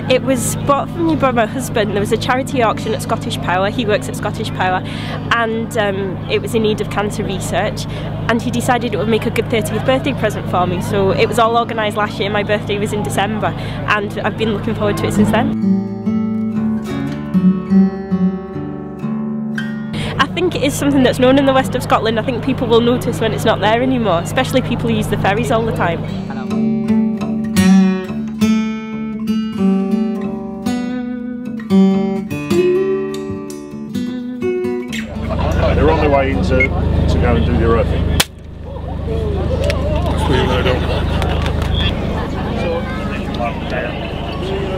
It was bought from me by my husband. There was a charity auction at ScottishPower. He works at ScottishPower, and it was in need of cancer research, and he decided it would make a good 30th birthday present for me. So it was all organised last year. My birthday was in December, and I've been looking forward to it since then. I think it is something that's known in the west of Scotland. I think people will notice when it's not there anymore, especially people who use the ferries all the time. They're on their way in to go and do their earthing. That's where you're going to go.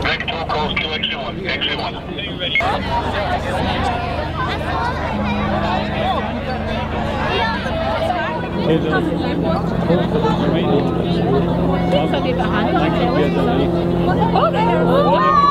Make 2 calls to X1. X1. Okay.